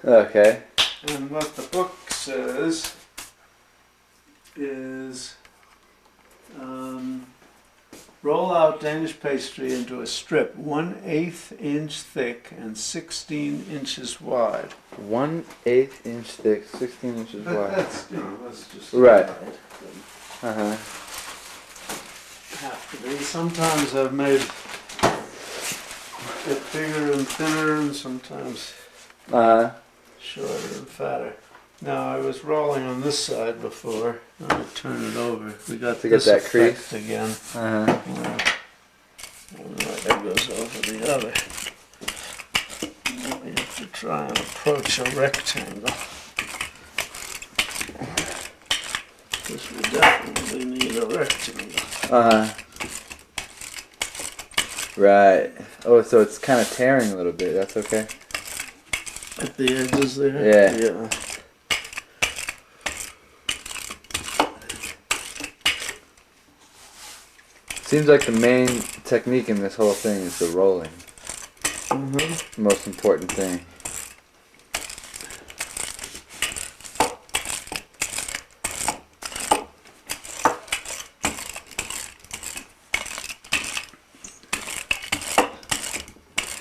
Okay. And what the book says is roll out Danish pastry into a strip 1/8 inch thick and 16 inches wide. 1/8 inch thick, 16 inches wide. That's just right. Have to be. Sometimes I've made it bigger and thinner, and sometimes shorter and fatter. Now I was rolling on this side before. I turn it over. We got to this get that effect crease again. It goes over the other. We have to try and approach a rectangle. Because we definitely need a rectangle. Right. Oh, so it's kind of tearing a little bit. That's okay. At the edges there? Yeah. Seems like the main technique in this whole thing is the rolling. The most important thing.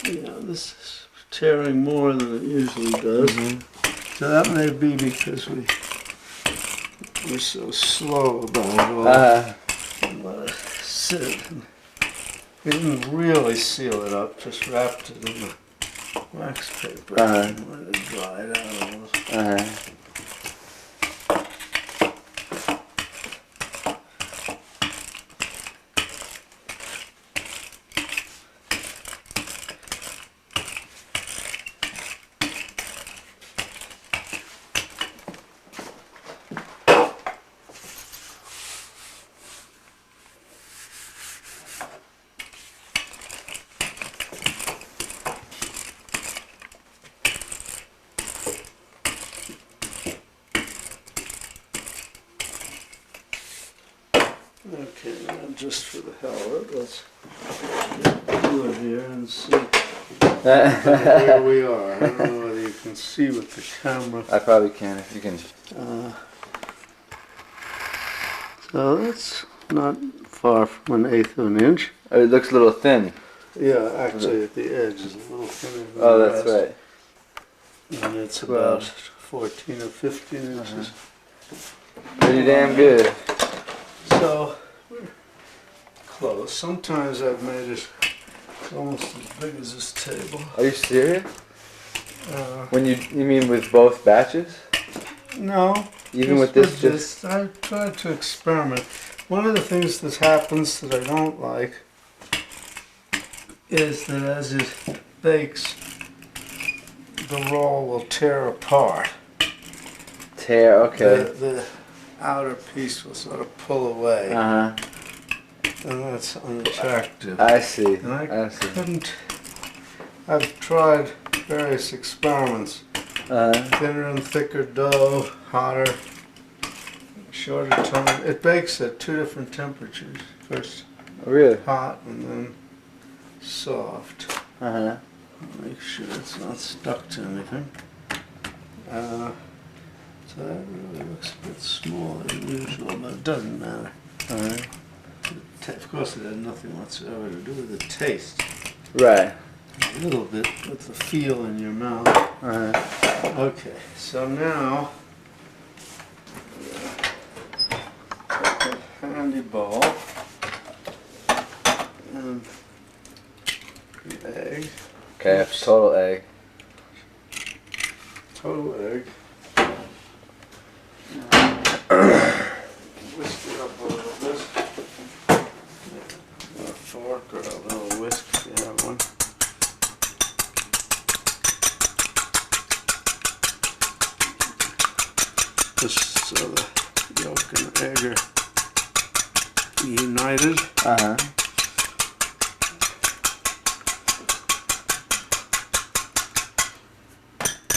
Yeah, this is tearing more than it usually does. So that may be because we're so slow about it all. Let it sit. We didn't really seal it up, just wrapped it in the wax paper and let it dry it out a little. Okay, now just for the hell of it, let's get good here and see where we are. I don't know whether you can see with the camera. I probably can if you can. So that's not far from 1/8 of an inch. Oh, it looks a little thin. Yeah, actually at the edge is a little thinner than Oh, the that's rest. right. And it's about 14 or 15 inches. Pretty damn good. So, we're close. Sometimes I've made it almost as big as this table. Are you serious? When you mean with both batches? No. Even with this, I tried to experiment. One of the things that happens that I don't like is that as it bakes, the roll will tear apart. Tear, okay. The outer piece will sort of pull away. And that's unattractive. I see. And I couldn't. I've tried various experiments. Thinner and thicker dough, hotter, shorter time. It bakes at 2 different temperatures. First really hot and then soft. Make sure it's not stuck to anything. So that really looks a bit smaller than usual, but it doesn't matter. Of course it had nothing whatsoever to do with the taste. Right. A little bit with the feel in your mouth. Okay, so now a handy bowl and the egg. Okay, that's total egg. Total egg. Whisk it up a little bit. A fork or a little whisk if you have one. Just so the yolk and the egg are united.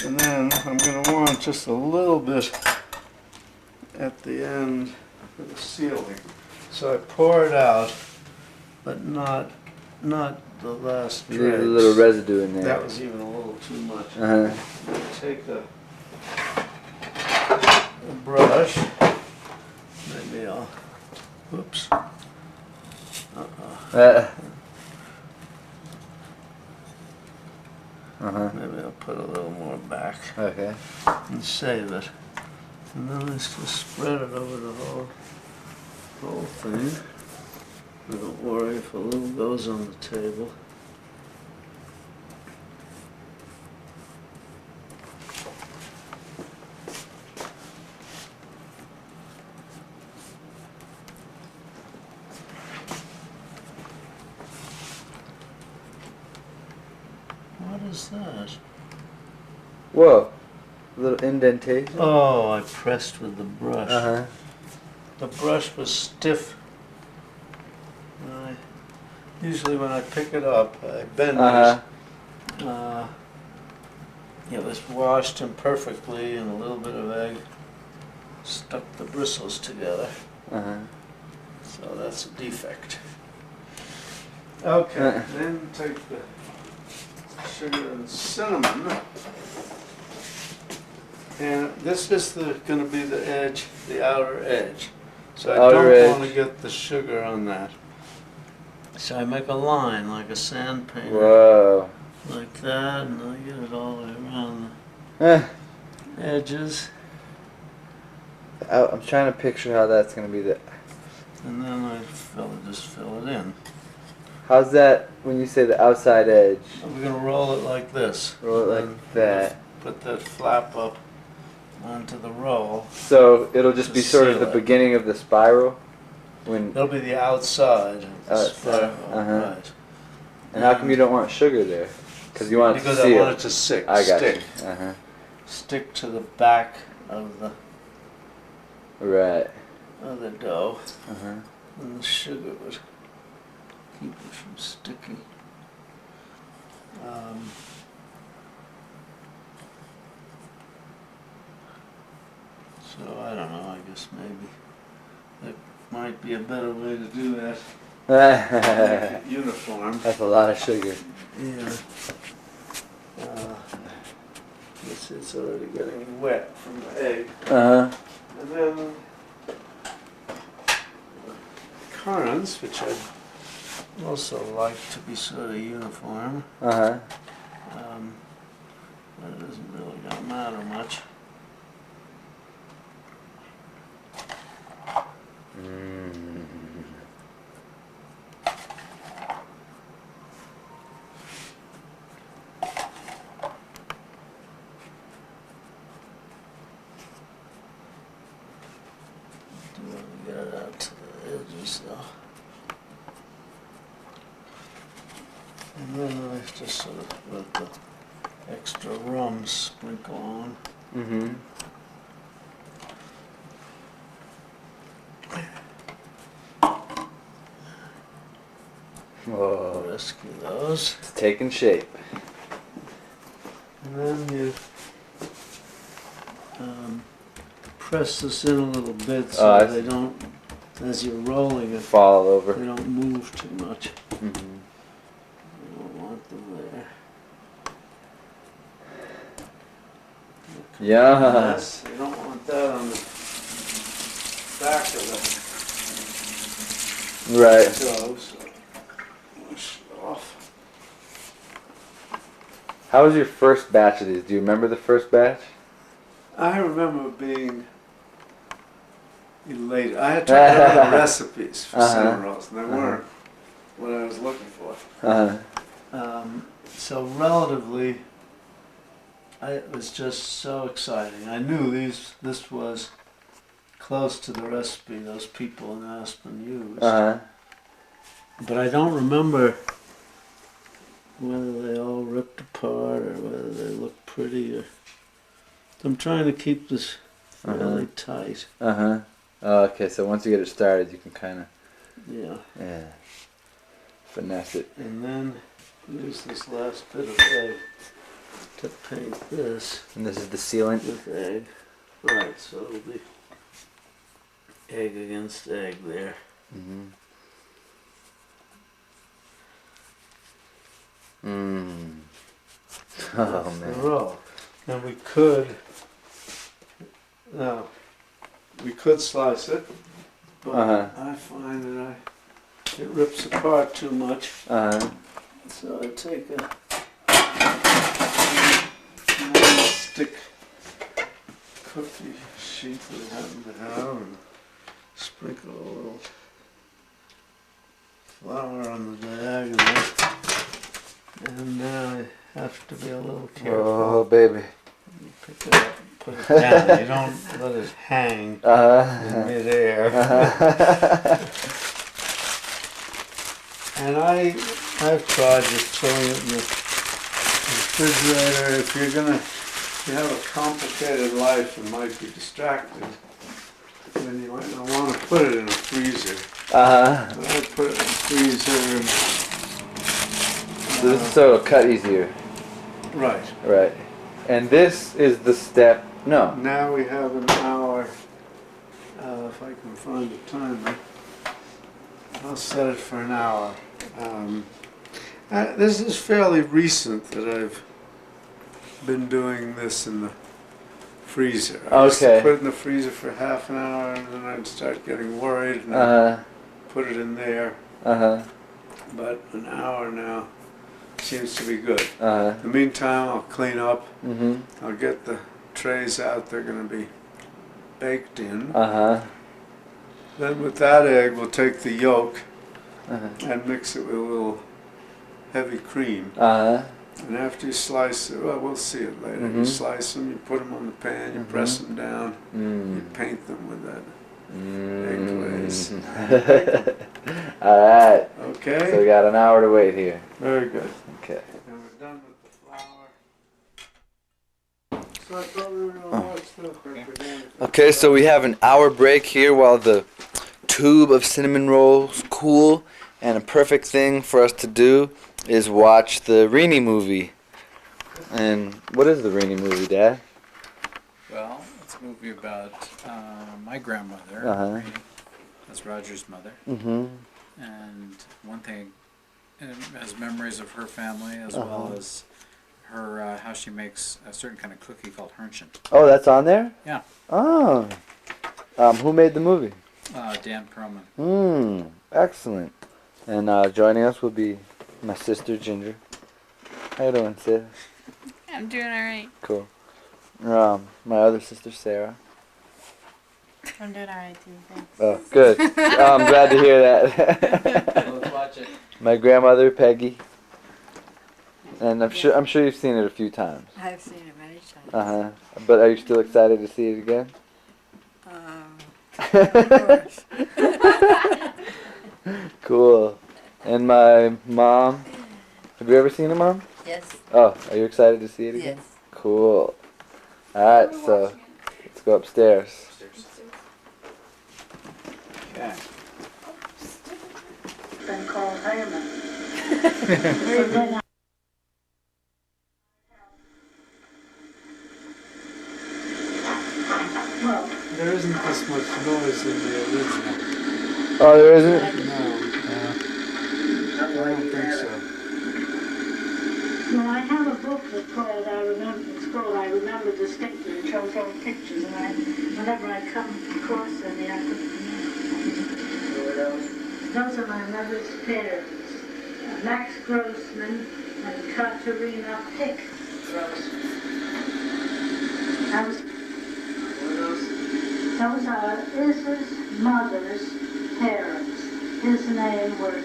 And then I'm going to want just a little bit at the end for the sealing. So I pour it out, but not not the last Leave a dregs. little residue in there. That was even a little too much. Take a brush. Maybe I'll. Whoops. Maybe I'll put a little more back. Okay. And save it. And then let's just spread it over the whole thing. Don't worry if a little goes on the table. What is that? Whoa. A little indentation. Oh, I pressed with the brush. Uh-huh. The brush was stiff. Usually when I pick it up, I bend it. It was washed imperfectly and a little bit of egg stuck the bristles together. So that's a defect. Okay, then take the sugar and cinnamon. And this is going to be the edge, the outer edge. So I don't want to get the sugar on that. So I make a line like a sand painter. Whoa. Like that, and I get it all the way around the edges. I'm trying to picture how that's going to be the... And then I just fill it in. How's that when you say the outside edge? We're going to roll it like this. Roll it like that. Put that flap up onto the roll. So it'll just be sort of the beginning of the spiral? It'll be the outside of the spiral. Right. And how come you don't want sugar there? Because you want it to seal. Because I want it to stick. I got you. Stick to the back of the dough. And the sugar would keep it from sticking. So I don't know, I guess maybe that might be a better way to do that. Make it uniform. That's a lot of sugar. Yeah. It's already getting wet from the egg. And then currants, which I'd also like to be sort of uniform. But it doesn't really gonna matter much. Get it out to the edges though. And then I just sort of let the extra rum sprinkle on. Whoa. Rescue those. It's taking shape. And then you press this in a little bit so they don't, as you're rolling it, fall over. They don't move too much. You don't want them there. Yes. You don't want that on the back of the dough, so wash it off. How was your first batch of these? Do you remember the first batch? I remember being elated. I had tried other recipes for cinnamon rolls, and they weren't what I was looking for. So relatively, it was just so exciting. I knew this was close to the recipe those people in Aspen used. But I don't remember whether they all ripped apart or whether they looked pretty. Or I'm trying to keep this fairly tight. Okay, so once you get it started, you can kind of finesse it. And then use this last bit of egg to paint this. And this is the sealant? With egg. Right, so it'll be egg against egg there. Mm. That's Oh, the man. roll. And we could, now, we could slice it, but I find that it rips apart too much. So I take a stick cookie sheet that I happen to have and sprinkle a little flour on the diagonal. And now I have to be a little careful. Oh, baby. You pick it up and put it down. You don't let it hang in midair. And I've tried just throwing it in the refrigerator. If you have a complicated life and might be distracted, then you might not want to put it in a freezer. But I put it in the freezer. So this is so it'll cut easier. Right. Right. And this is the step. No. Now we have an hour. If I can find a timer, I'll set it for an hour. This is fairly recent that I've been doing this in the freezer. I used to put it in the freezer for half an hour and then I'd start getting worried and I'd put it in there. But an hour now seems to be good. In the meantime, I'll clean up. I'll get the trays out. They're going to be baked in. Then with that egg, we'll take the yolk and mix it with a little heavy cream. And after you slice it, well, we'll see it later. You slice them, you put them on the pan, you press them down, you paint them with that egg glaze. Alright. Okay? So we got an hour to wait here. Very good. Okay. And we're done with the flour. So I thought we were going to watch the... Okay, so we have an hour break here while the tube of cinnamon rolls cool, and a perfect thing for us to do is watch the Rini movie. And what is the Rini movie, Dad? Well, it's a movie about my grandmother, Rini. That's Roger's mother. And one thing, it has memories of her family as well as her how she makes a certain kind of cookie called Herrnchen. Oh, that's on there? Yeah. Oh. Who made the movie? Dan Perlman. Excellent. And joining us will be my sister Ginger. How you doing, Sid? I'm doing alright. Cool. My other sister Sarah. I'm doing alright too, thanks. Oh, good. I'm glad to hear that. Let's watch it. My grandmother Peggy. And I'm sure you've seen it a few times. I've seen it many times. But are you still excited to see it again? Of course. Cool. And my mom. Have you ever seen it, Mom? Yes. Oh, are you excited to see it again? Yes. Cool. Alright, so let's go upstairs. Okay. Been called Herman. Well, There isn't this much noise in the original. Oh, there isn't? No. I don't think so. well, I have a book that's called I Remember Distinctly. It shows all the pictures, and whenever I come across any, I put them in. Those are my mother's parents, Max Grossman and Katerina Pick Grossman. Those are Iz's mother's parents. His name was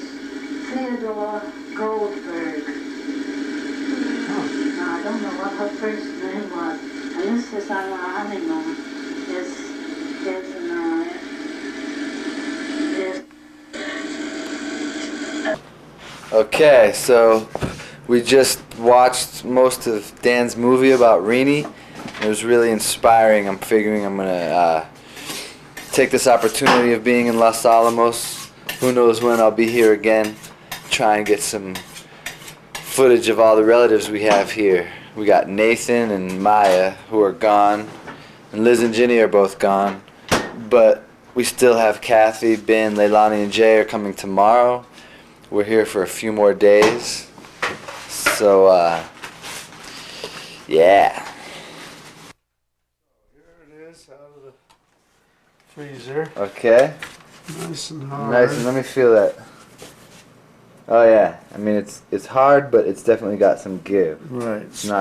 Theodore Goldberg. I don't know what her first name was. And this is on our honeymoon. Okay, so we just watched most of Dan's movie about Rini. It was really inspiring. I'm figuring I'm going to take this opportunity of being in Los Alamos. Who knows when I'll be here again. Try and get some footage of all the relatives we have here. We got Nathan and Maya, who are gone. And Liz and Ginny are both gone. But we still have Kathy, Ben, Leilani, and Jay are coming tomorrow. We're here for a few more days. So, yeah. Here it is out of the freezer. Okay. Nice and hard. Nice, and let me feel that. Oh yeah, I mean it's hard, but it's definitely got some give. Right. It's not